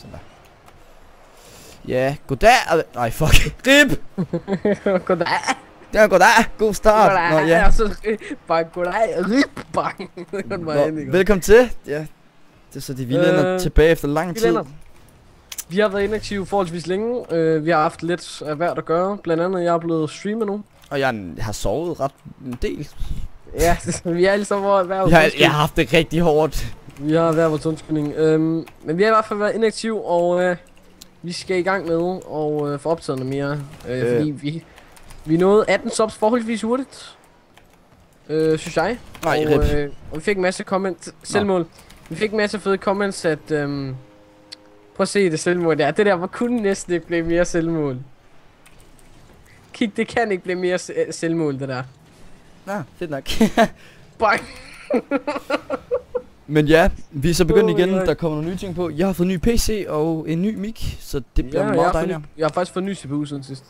Sådan der. Ja, goddag. Nej, fuck. Rip! Goddag. Ja, goddag. God start. Goddag. Nå, ja. Så bare goddag. Rip. Bang. Velkommen til. Ja. Det er så de vilde ender tilbage efter lang tid. Vi har været inaktive forholdsvis længe. Vi har haft lidt af hvert at gøre. Blandt andet, jeg er blevet streamer nu. Og jeg har sovet ret en del. Ja, vi er alle sammen hver vores jeg har haft det rigtig hårdt. Vi har hver vores undskyldning. Men vi har i hvert fald været inaktive, og vi skal i gang med at få optaget noget mere. Fordi vi nåede 18 subs forholdsvis hurtigt. Synes jeg. Nej, og vi fik en masse comments. Selvmål. Vi fik en masse fede comments, at prøv at se det selvmål der. Det der var kun næsten ikke blive mere selvmål. Kig, det kan ikke blive mere selvmål, det der. Nå, fedt nok. Bang. Men ja, vi er så begyndt igen. Der kommer nogle nye ting på. Jeg har fået en ny PC og en ny mic, så det bliver meget dejligt. Jeg har faktisk fået en ny CPU siden sidst.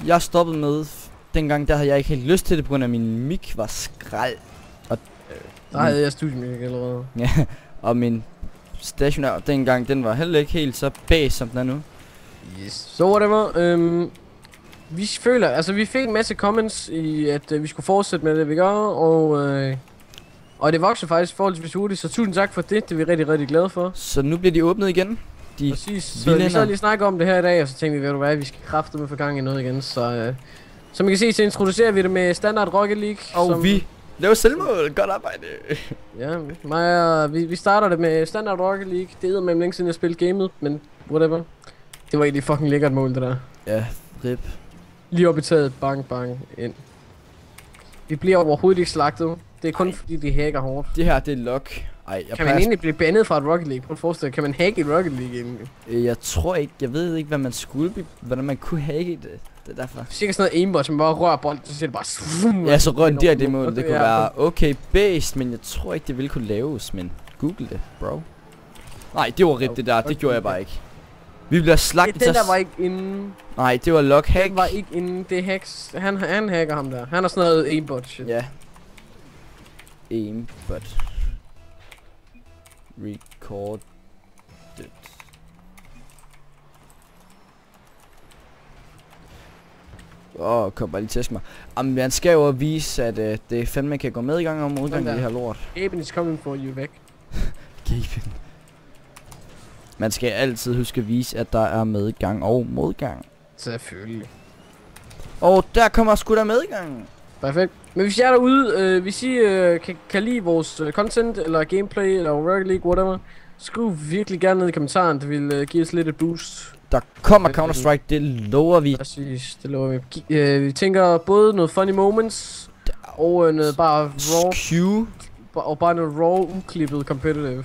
Jeg stoppede med, dengang der havde jeg ikke helt lyst til det, på grund af min mic var skrald. Og der havde jeg studiemic allerede. Ja, og min stationær dengang, den var heller ikke helt så bag som den er nu. Yes. Så whatever. Vi føler, altså vi fik en masse comments i, at vi skulle fortsætte med det, vi gør, og det voksede faktisk forholdsvis hurtigt, så tusind tak for det, det er vi rigtig, rigtig glade for. Så nu bliver de åbnet igen. Præcis, så vi så lige snakke om det her i dag, og så tænkte vi, ved du hvad, vi skal kraftedeme få gang i noget igen, så som I kan se, så introducerer vi det med Standard Rocket League. Og vi laver selvmål, godt arbejde. Ja, vi starter det med Standard Rocket League, det er med længe siden jeg spillede gamet, men whatever. Det var egentlig fucking lækkert mål, det der. Ja, rip. Lige op i taget, bang bang, ind. Vi bliver overhovedet ikke slagtet. Det er kun fordi de hacker hårdt. Det her, det er lock. Kan man egentlig blive bandet fra et Rocket League? Prøv at forestille dig, kan man hacke et Rocket League egentlig? Jeg tror ikke, jeg ved ikke hvad man skulle hvordan man kunne hacke det. Det er derfor. Cirka sådan noget aimbot, som bare rører bolden, så siger det bare ja, så rører den direkte i mål. Det kunne være okay based, men jeg tror ikke det ville kunne laves, men google det, bro. Nej, det var rip det der, det gjorde jeg bare ikke. Vi bliver slagtet. Den der var ikke inden. Nej, det var lock hack. Den var ikke inden, det hacks. Han hacker ham der. Han har sådan noget aimbot shit. Ja. Aimbot. Recorded. Kom bare lige tæsk mig. Jamen, man skal jo vise, at det fandme kan gå med i gang om udgang i det her lort. Gaben is coming for you væk. Gaben. Man skal altid huske at vise, at der er medgang og modgang. Selvfølgelig. Og der kommer sgu der medgang. Perfekt. Men hvis jeg er derude, hvis I kan lide vores content, eller gameplay, eller Rocket League, whatever, skriv virkelig gerne ned i kommentaren, det vil give os lidt et boost. Der kommer Counter-Strike, det lover vi. Præcis, det lover vi. Vi tænker både noget funny moments, og noget bare raw, og bare noget raw, uklippet competitive.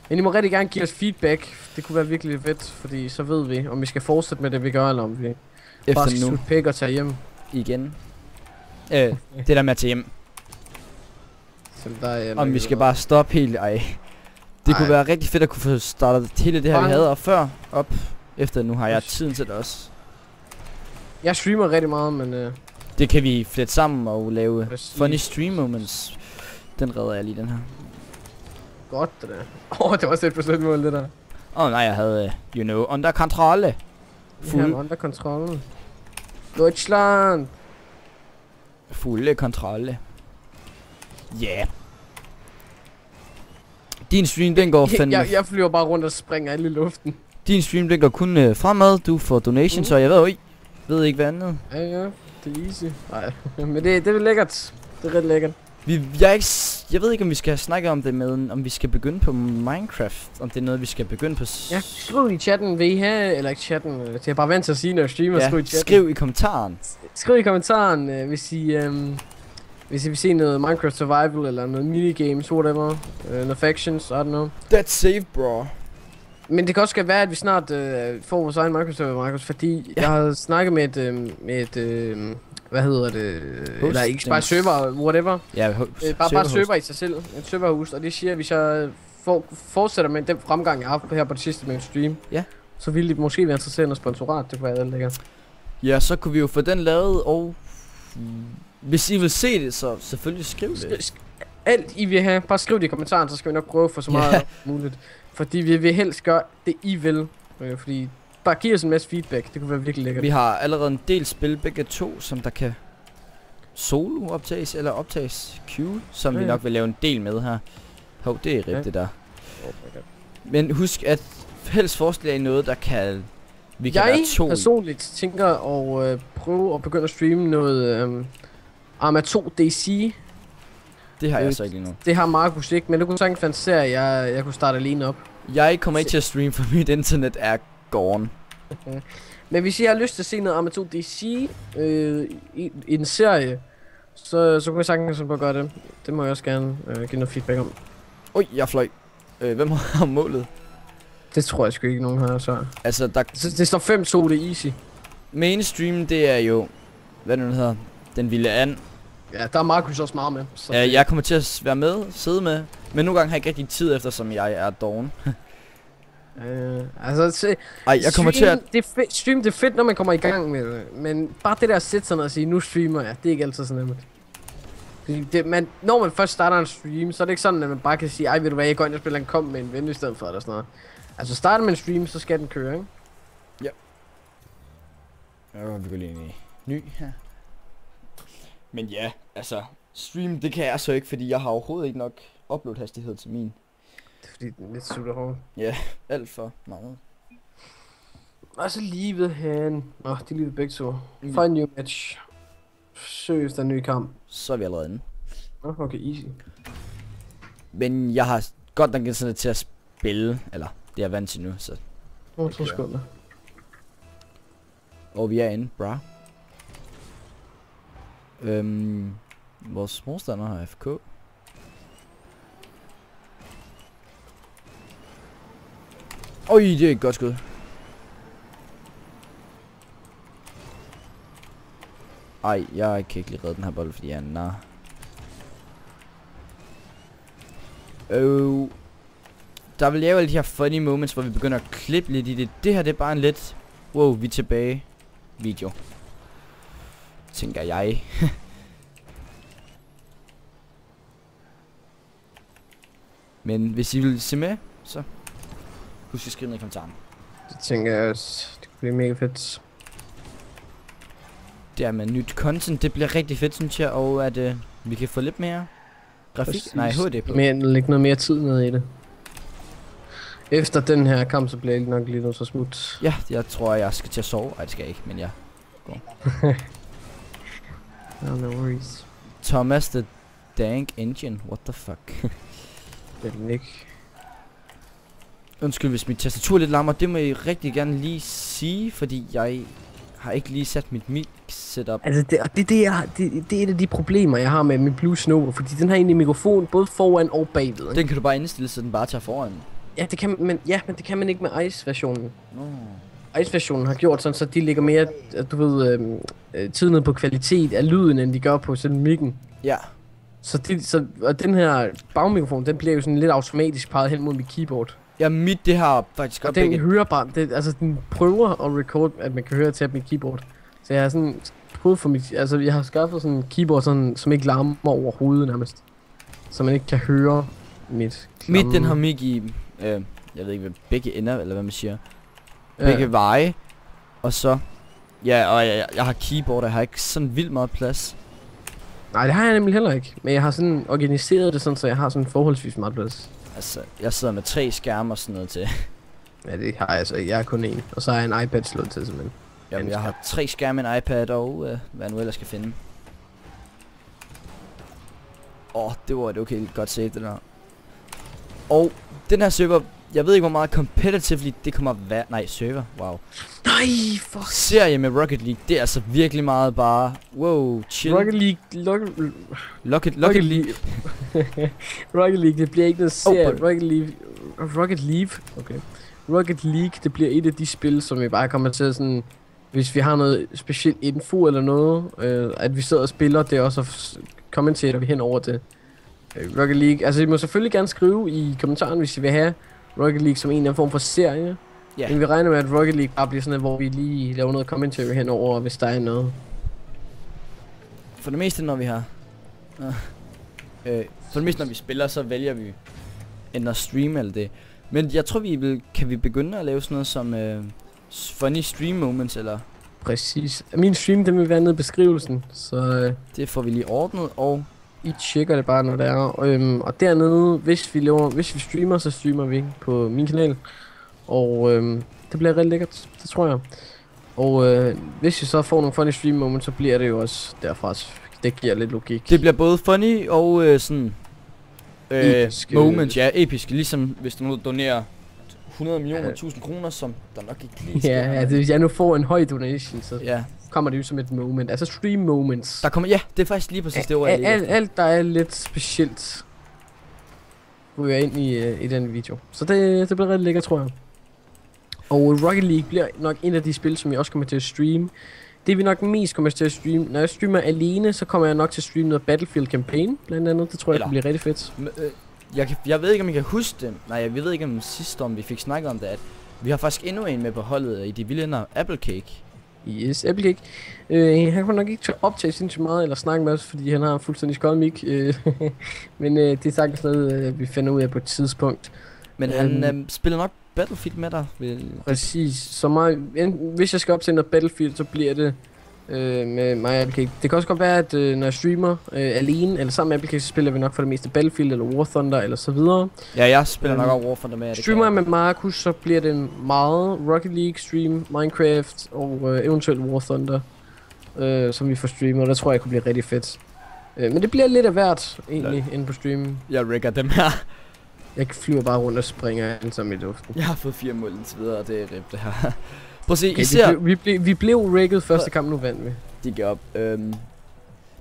Men I må rigtig gerne give os feedback, det kunne være virkelig fedt, fordi så ved vi, om vi skal fortsætte med det vi gør, eller om vi bare skal slutte pæk og tage hjem. Igen. Det der med at tage hjem. Om vi skal bare stoppe helt, Det kunne være rigtig fedt at kunne få startet hele det her vi havde og før op. Efter nu har jeg tiden til det også. Jeg streamer rigtig meget, men det kan vi flette sammen og lave funny stream moments. Den redder jeg lige den her. Godt det der. Det var også 1% mål det der. Nej, jeg havde, under kontrolle. Fuld. Under kontrolle. Deutschland. Fulde kontrolle. Yeah. Din stream, den går fandme. Jeg flyver bare rundt og springer alle i luften. Din stream, den går kun fremad. Du får donations, så jeg ved ikke hvad andet. Ja, det er easy. Nej, men det er lækkert. Det er ret lækkert. Jeg ved ikke om vi skal snakke om det med, om vi skal begynde på Minecraft, om det er noget vi skal begynde på. Ja, skriv i chatten, vil I have, eller ikke chatten, det er bare vant til at sige, når jeg streamer, skriv i chatten. Skriv i kommentaren. Skriv i kommentaren, hvis I vil se noget Minecraft Survival, eller noget minigames, whatever, noget factions, I don't know. That's safe, bro. Men det kan også være, at vi snart får vores egen Minecraft server, Markus, fordi jeg har snakket med et hvad hedder det? Eller ikke bare server, whatever. Ja, bare server i sig selv. Et serverhus, og det siger, at hvis jeg fortsætter med den fremgang, jeg har haft her på det sidste med en stream, så ville det måske være interessant at sponsorat, det kunne være lidt lækkert. Ja, så kunne vi jo få den lavet, og hvis I vil se det, så selvfølgelig skriv det. alt I vil have, bare skriv det i kommentaren, så skal vi nok prøve for så meget muligt. Fordi vi vil helst gøre det I vil. Fordi bare giv os en masse feedback, det kunne være virkelig lækkert. Vi har allerede en del spil begge to, som der kan solo optages eller optages Q, som vi nok vil lave en del med her. Hov, det er rigtigt der. Men husk at helst forslag noget der kan vi kan være to. Jeg personligt tænker at prøve at begynde at streame noget Arma 2 DC. Det har jeg så ikke lige nu. Det har Markus ikke, men du kunne sagtens fantasere, at jeg kunne starte alene op. Jeg kommer ikke til at streame, for mit internet er gone. Okay. Men hvis I har lyst til at se noget Arma 2 DC i en serie, så kunne jeg sagtens gøre det. Det må jeg også gerne give noget feedback om. Oj, jeg fløj. Hvem har målet? Det tror jeg sgu ikke nogen har så. Altså der det står 5-2, det er easy. Mainstream det er jo hvad det nu hedder, den vilde and. Ja, der er Markus også meget med. Så ja, jeg kommer til at være med, sidde med, men nogle gange har jeg ikke rigtig tid eftersom jeg er doven. Altså jeg kommer til at stream det er fedt når man kommer i gang med det, men bare det der at sætte sig ned og sige nu streamer jeg, det er ikke altid så nemt. Når man først starter en stream, så er det ikke sådan at man bare kan sige, ej ved du hvad, jeg går ind og spiller en komp med en ven i stedet for eller sådan noget. Altså starter man en stream, så skal den køre, ikke? Ja. Vi går lige ind i ny her. Men ja, altså stream det kan jeg så ikke, fordi jeg har overhovedet ikke nok upload hastighed til min. Det er fordi den er lidt super hård. Ja, alt for meget. Og så livet hen. De er livet begge to. Find new match. Søg efter en ny kamp. Så er vi allerede inde. Okay, easy. Men jeg har godt nok sådan til at spille, eller det er jeg vant til nu, så. 2 sekunder. Og vi er inde, bra. Vores modstander har FK. Øj, det er et godt skud. Ej, jeg kan ikke lige redde den her bold, fordi jeg er nar. Der vil lave alle de her funny moments, hvor vi begynder at klippe lidt i det. Det her det er bare en lidt wow, vi er tilbage video. Tænker jeg. Men hvis I vil se med, så husk at skrive ned i kommentaren. Det tænker jeg også. Det kunne blive mega fedt. Det er med nyt content, det bliver rigtig fedt synes jeg, og at vi kan få lidt mere grafik, præcis. nej HD på. Lægge noget mere tid ned i det. Efter den her kamp, så bliver jeg nok lige noget så smut. Ja, jeg tror jeg skal til at sove. Ej, det skal jeg ikke, men jeg går. No worries. Thomas the Dank Engine, what the fuck. Det er den ikke. Undskyld hvis mit tastatur lidt larmer, det må I rigtig gerne lige sige, fordi jeg har ikke lige sat mit mic setup. Altså det er et af de problemer jeg har med min Blue Snow, fordi den har egentlig mikrofon både foran og bagved. Den kan du bare indstille, så den bare tager foran. Ja, det kan man, men det kan man ikke med Ice-versionen. Ice-versionen har gjort sådan, så de ligger mere, du ved, tid ned på kvalitet af lyden, end de gør på sådan mikken. Ja. Og den her bagmikrofon, den bliver jo sådan lidt automatisk peget hen mod mit keyboard. Ja, det har faktisk godt begge. Og den hører bare, altså den prøver at record, at man kan høre til mit keyboard. Så jeg har sådan prøvet for mit, altså jeg har skaffet sådan en keyboard, sådan, som ikke larmer overhovedet nærmest. Så man ikke kan høre mit klamme. Den har mic i, jeg ved ikke, begge ender, eller hvad man siger. Begge veje. Og så, ja, og jeg har keyboard, og jeg har ikke sådan vildt meget plads. Nej, det har jeg nemlig heller ikke. Men jeg har sådan organiseret det sådan, så jeg har sådan forholdsvis meget plads. Altså, jeg sidder med 3 skærme og sådan noget til. Ja, det har jeg så ikke. Jeg har kun én. Og så har jeg en iPad slået til simpelthen. Jamen, jeg har 3 skærme, en iPad og hvad nu ellers skal finde. Det var et okay godt save, det der. Og den her server, jeg ved ikke hvor meget competitively det kommer at være. Nej, server, wow. Nej, fuck. Serie med Rocket League, det er altså virkelig meget bare, wow, chill. Rocket League, Rocket League. Rocket League, det bliver ikke noget serie. Rocket League, det bliver et af de spil, som vi bare kommer til sådan, hvis vi har noget specielt info eller noget, at vi sidder og spiller det, og så kommenterer vi hen over det. Rocket League, altså I må selvfølgelig gerne skrive i kommentaren, hvis I vil have Rocket League som en eller anden form for serie. Yeah. Men vi regner med, at Rocket League bare bliver sådan noget, hvor vi lige laver noget commentary henover, hvis der er noget. For det meste, når vi har For det meste når vi spiller, så vælger vi enten at streame eller det. Men jeg tror kan vi begynde at lave sådan noget som funny stream moments eller... Præcis. Min stream, den vil være nede i beskrivelsen, så... Det får vi lige ordnet, og... I tjekker det bare, når det er. Og dernede, hvis vi streamer, så streamer vi på min kanal. Og det bliver rigtig lækkert, det tror jeg. Og hvis vi så får nogle funny stream moments, så bliver det jo også derfra. Det giver lidt logik. Det bliver både funny og sådan... moments, ja, episk. Ligesom hvis du nu donerer 100 millioner 1000 kroner, som der nok ikke lige skal. Ja, hvis jeg nu får en høj donation, så ja. Kommer det jo som et moment. Altså stream moments. Der kommer, ja, det er faktisk lige præcis det ord, jeg alt der er lidt specielt ryger ind i den video. Så det bliver rigtig lækkert, tror jeg. Og Rocket League bliver nok en af de spil, som jeg også kommer til at streame. Det vi nok mest kommer til at streame. Når jeg streamer alene, så kommer jeg nok til at streame noget Battlefield Campaign, blandt andet. Det tror jeg kan blive rigtig fedt. Jeg ved ikke, om I kan huske det. Nej, jeg ved ikke, om sidste om vi fik snakket om det, at vi har faktisk endnu en med på holdet i de vilde ender, Applecake. Yes, Applecake. Han kunne nok ikke optage sindssygt meget eller snakke med os, fordi han har fuldstændig skåret mic. Men det er sagtens noget, vi finder ud af på et tidspunkt. Men han spiller nok Battlefield med dig? Præcis. Så hvis jeg skal optage noget Battlefield, så bliver det med mig og Applecake. Det kan også godt være, at når jeg streamer alene eller sammen med Applecake, så spiller vi nok for det meste Battlefield eller War Thunder eller så videre. Ja, jeg spiller nok også War Thunder med. Streamer jeg med Markus, så bliver det meget Rocket League stream, Minecraft og eventuelt War Thunder, som vi får streamet, og det tror jeg kunne blive rigtig fedt. Men det bliver lidt af hvert egentlig inde på streamen. Jeg rigger dem her. Jeg flyver bare rundt og springer som i luften. Jeg har fået 4 mål indtil videre, og det er rip det her. Prøv at se, okay, vi blev rigget første kamp, nu vandt vi. De gav op. Det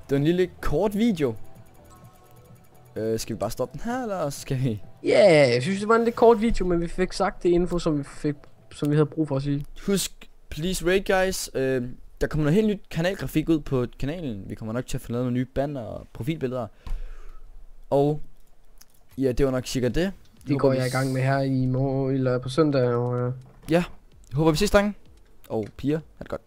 var en lille kort video. Skal vi bare stoppe den her, eller skal vi? Ja, jeg synes det var en lidt kort video, men vi fik sagt det info, som vi havde brug for at sige. Husk, please rate guys. Der kommer noget helt nyt kanalgrafik ud på kanalen. Vi kommer nok til at få lavet nogle nye banner og profilbilleder. Og ja, det var nok sikkert det. Det går jeg i gang med her i morgen eller på søndag. Og ja, håber vi ses, drenge. Og piger, ha' det godt.